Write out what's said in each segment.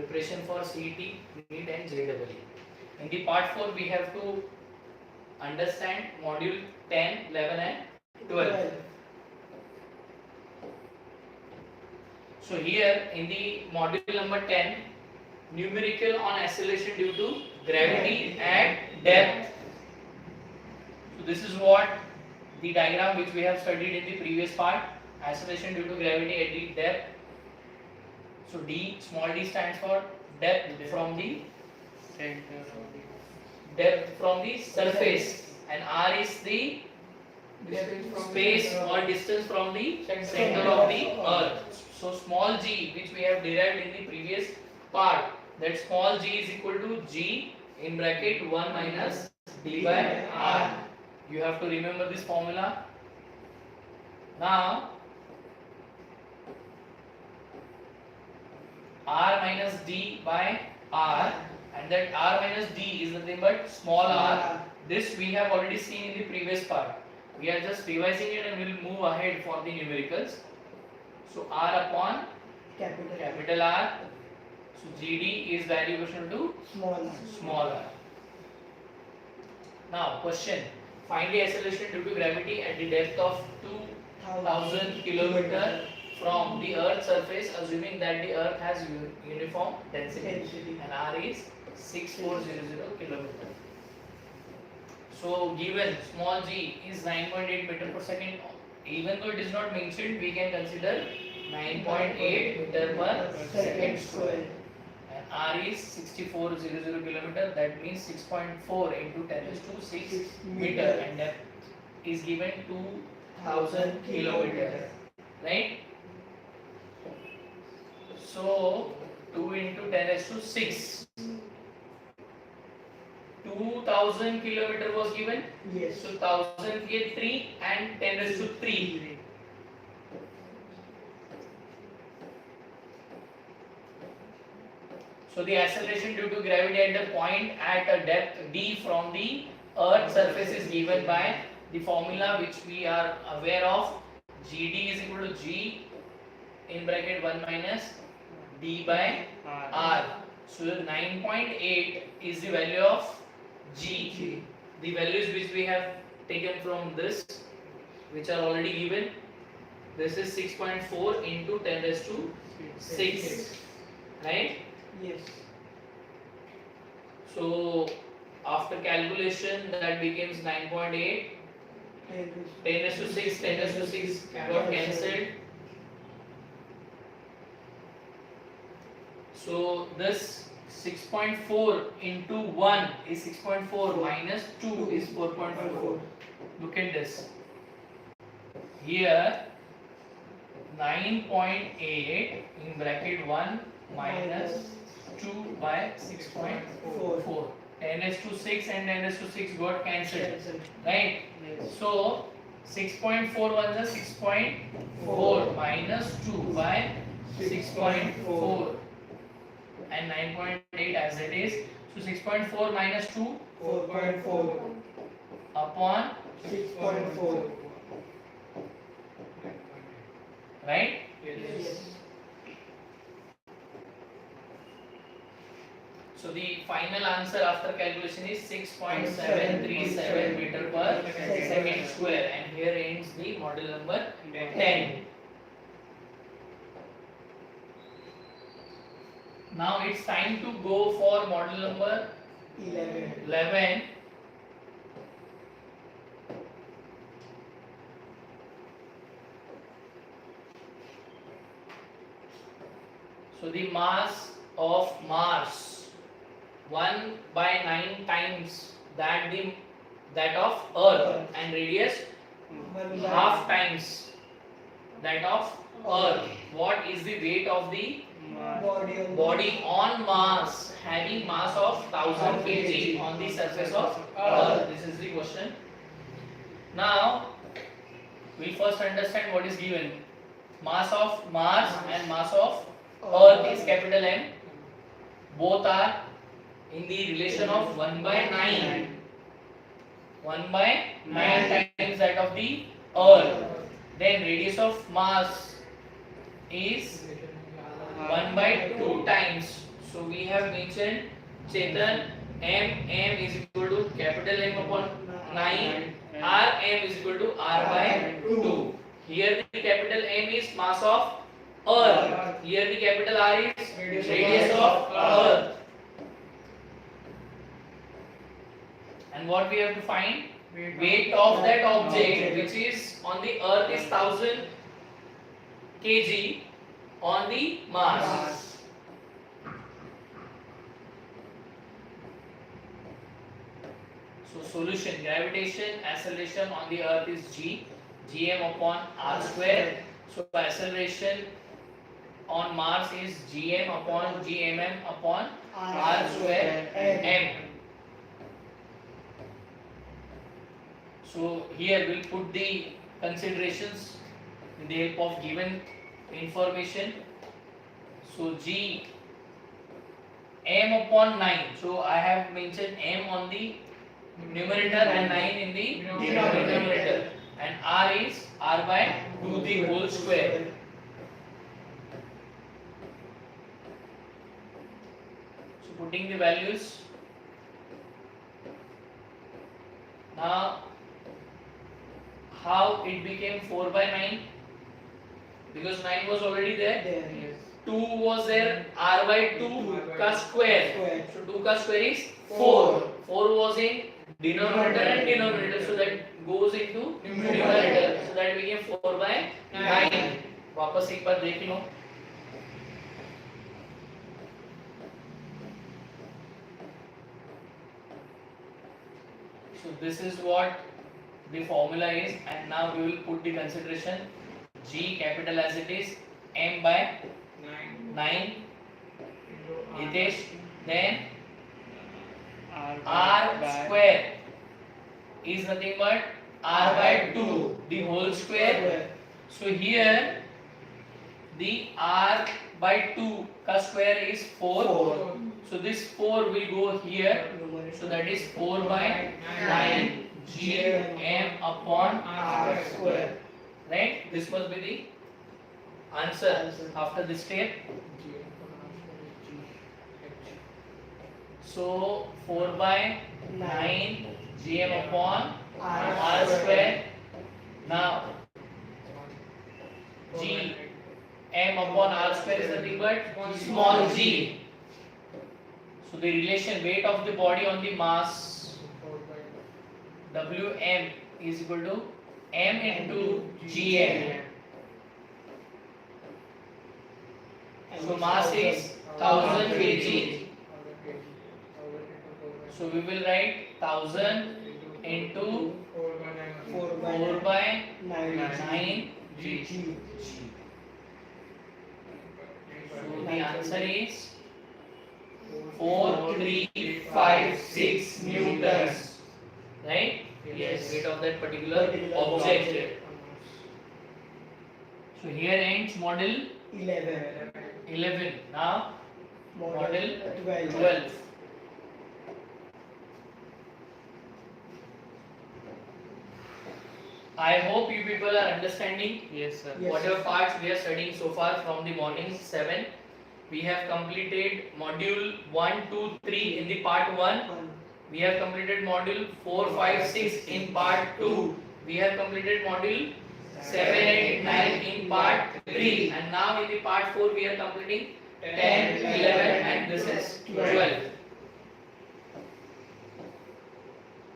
preparation for CET, NEET and JEE. In the part 4 we have to understand module 10, 11 and 12. So here in the module number 10, numerical on acceleration due to gravity at depth. So this is what the diagram which we have studied in the previous part, acceleration due to gravity at the depth. So d, small d stands for depth from the surface, and r is the space or distance from the center of the earth. So small g, which we have derived in the previous part, that small g is equal to g in bracket 1 minus d by r. You have to remember this formula. Now r minus d by r, and that r minus d is nothing but small r. This we have already seen in the previous part. We are just revising it and we will move ahead for the numericals. So r upon capital R. So GD is value equal to small r. Now question: find the acceleration due to gravity at the depth of 2000 km from the Earth's surface, assuming that the Earth has uniform density and r is 6400 km. So given small g is 9.8 meter per second, even though it is not mentioned, we can consider 9.8 meter per second square. And r is 6400 km, that means 6.4 into 10 raised to 6 meter, and depth is given 2000 km, right? So 2 into 10 raised to 6. 2000 km was given. Yes. So 1000 ke 3 and 10 raised to 3. So the acceleration due to gravity at the point at a depth d from the Earth's surface is given by the formula which we are aware of. Gd is equal to g in bracket 1 minus d by r. So 9.8 is the value of g. The values which we have taken from this, which are already given. This is 6.4 into 10 raised to 6, right? Yes. So after calculation that becomes 9.8. 10 raised to 6, 10 raised to 6 got cancelled. So this 6.4 into 1 is 6.4 minus 2 is 4.4. Look at this. Here 9.8 in bracket 1 minus 2 by 6.4. 10 raised to 6 and 10 raised to 6 got cancelled, right? So 6.4 was a 6.4 minus 2 by 6.4 and 9.8 as it is. So 6.4 minus 2, 4.4 upon 6.4. right? Yes. So the final answer after calculation is 6.737 meter per second square, and here ends the model number 10. Now it's time to go for model number 11. So the mass of Mars 1 by 9 times that of Earth, and radius half times that of Earth. What is the weight of the body on Mars having mass of 1000 kg on the surface of Earth? This is the question. Now we first understand what is given. Mass of Mars and mass of Earth is capital M. Both are in the relation of 1 by 9. 1 by 9 times that of the Earth. Then radius of Mars is 1 by 2 times. So we have mentioned Chetan m is equal to capital M upon 9, r m is equal to r by 2. Here the capital M is mass of Earth. Here the capital R is radius of Earth. And what we have to find? Weight of that object which is on the Earth is 1000 kg on the Mars. So solution: gravitation acceleration on the Earth is gm upon r square. So acceleration on Mars is gm upon gmm upon r square m. So here we'll put the considerations with the help of given information. So g m upon 9. So I have mentioned m on the numerator and 9 in the denominator, and r is r by 2 the whole square. So putting the values now. How it became 4 by 9? Because 9 was already there. 2 was there, r by 2 ka square. So 2 ka square is 4. 4 was in denominator and denominator, so that goes into numerator. So that became 4 by 9. वापस एक बार देख लो. So this is what the formula is, and now we will put the consideration. G capital as it is, m by 9 Hitesh, then r square is nothing but r by 2 the whole square. So here the r by 2 ka square is 4. So this 4 will go here, so that is 4 by 9 gm upon r square. Right? This must be the answer after this step. So 4 by 9 gm upon r square. Now g m upon r square is nothing but small g. So the relation weight of the body on the mass Wm is equal to m into gm. So mass is 1000 kg. So we will write 1000 into 4 by 9 g. So the answer is 4356 newtons. Right? Yes. Weight of that particular object. So here ends model 11. Now model 12. I hope you people are understanding. Yes, sir. Yes. Whatever parts we are studying so far from the morning 7. We have completed module 1, 2, 3 in the part 1. We have completed module 4, 5, 6 in part 2. We have completed module 7, 8, 9 in part 3. And now in the part 4 we are completing 10, 11 and this is 12.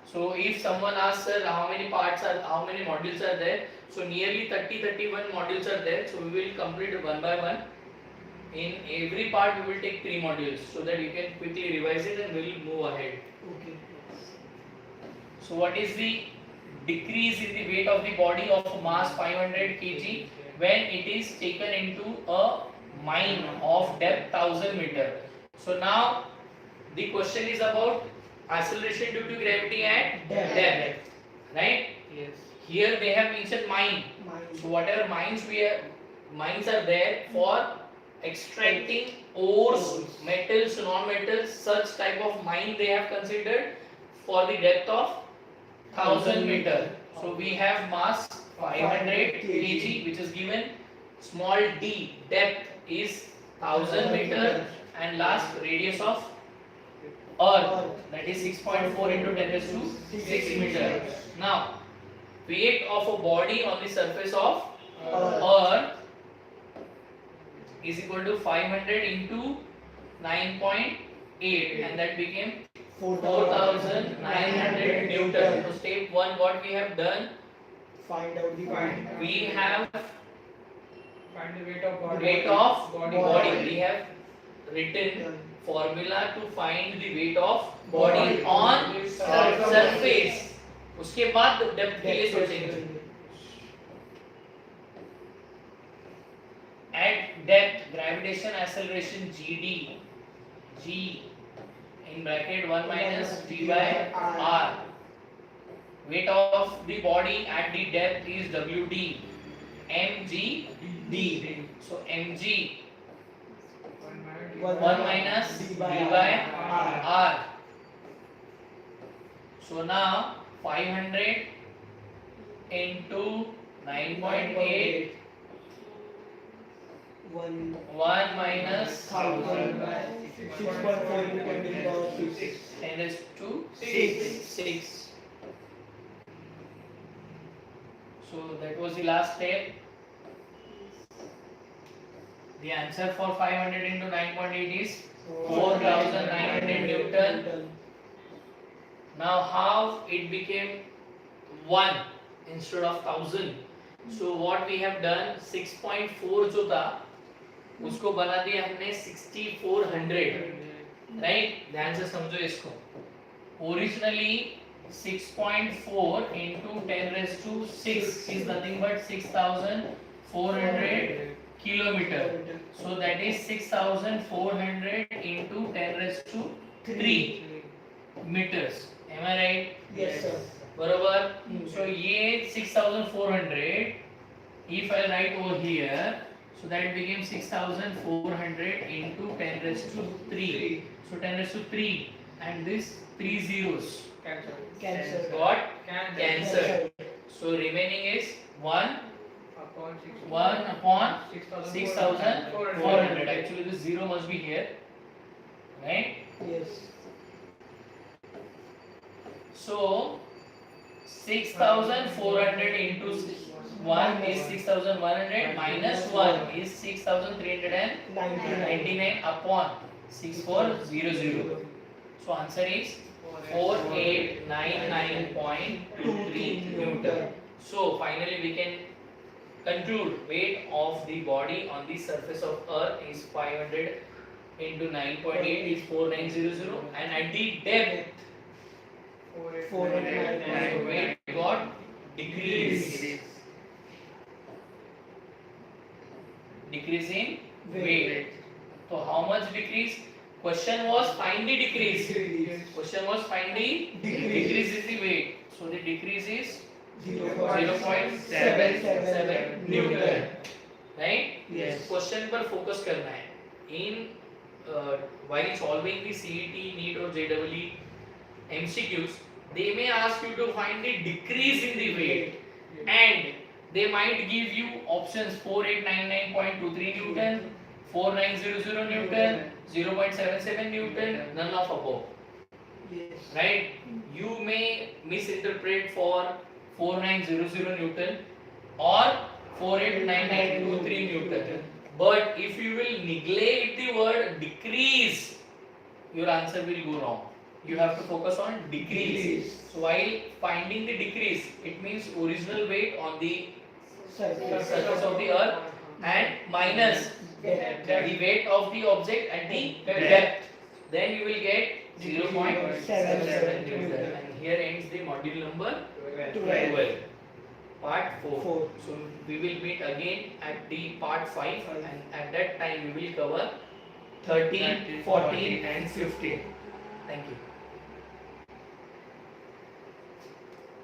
So if someone asks, sir, how many modules are there? So nearly 31 modules are there. So we will complete one by one. In every part we will take 3 modules so that you can quickly revise it and we will move ahead. Okay. So what is the decrease in the weight of the body of mass 500 kg when it is taken into a mine of depth 1000 meter? So now the question is about acceleration due to gravity at depth. Right? Yes. Here they have mentioned mine. So whatever mines are there for extracting ores, metals, non-metals, such type of mine they have considered for the depth of 1000 meter. So we have mass 500 kg which is given, small d depth is 1000 meter, and last radius of Earth, that is 6.4 into 10 raised to 6 meter. Now, weight of a body on the surface of Earth is equal to 500 into 9.8, and that became 4,900 Newton. So step 1, what we have done, Find out the we have Find the weight of body. body. We have written formula to find the weight of body on surface. उसके बाद depth के लिए सोचेंगे. At depth, gravitation acceleration GD, G in bracket 1 minus d by r. Weight of the body at the depth is WD, mg d. So mg 1 minus d by r. So now 500 into 9.8, 1 minus 1000 by 6.4 into 10 to the power 6. 10 raised to 6. So that was the last step. The answer for 500 into 9.8 is 4,900 Newton. Now how it became 1 instead of 1000? So what we have done, 6.4 जो था उसको बना दिया हमने 6400, right? ध्यान से समझो इसको. Originally 6.4 into 10 raised to 6 is nothing but 6,400 kilometer. So that is 6,400 into 10 raised to 3 meters. Am I right? Yes, sir. बरोबर. So ये 6,400. If I write over here, so that became 6,400 into 10 raised to 3. So 10 raised to 3, and this 3 zeros Cancel. got cancelled. So remaining is 1 upon 6,400. Actually this 0 must be here, right? Yes. So 6,400 into 1 is 6,100 minus 1 is 6,399 upon 6400. So answer is 4899.23 Newton. So finally we can conclude weight of the body on the surface of Earth is 500 into 9.8 is 4900, and at the depth 499. weight got decrease. Decrease in weight. So how much decrease? Question was find the decrease. Question was find the decrease is the weight. So the decrease is 0.77 Newton. Right? Yes. Question पर focus करना है. In while solving the CET, NEET or JEE MCQs, they may ask you to find the decrease in the weight, and they might give you options 4899.23 Newton, 4900 Newton, 0.77 Newton, none of above. Yes. Right? You may misinterpret for 4900 Newton or 4899.23 Newton. But if you will neglect the word decrease, your answer will go wrong. You have to focus on decrease. So while finding the decrease, it means original weight on the surface of the earth and minus the weight of the object at the depth. Then you will get 0.77 Newton. And here ends the module number 12. Part 4. So we will meet again at the part 5, and at that time we will cover 13, 14 and 15. Thank you.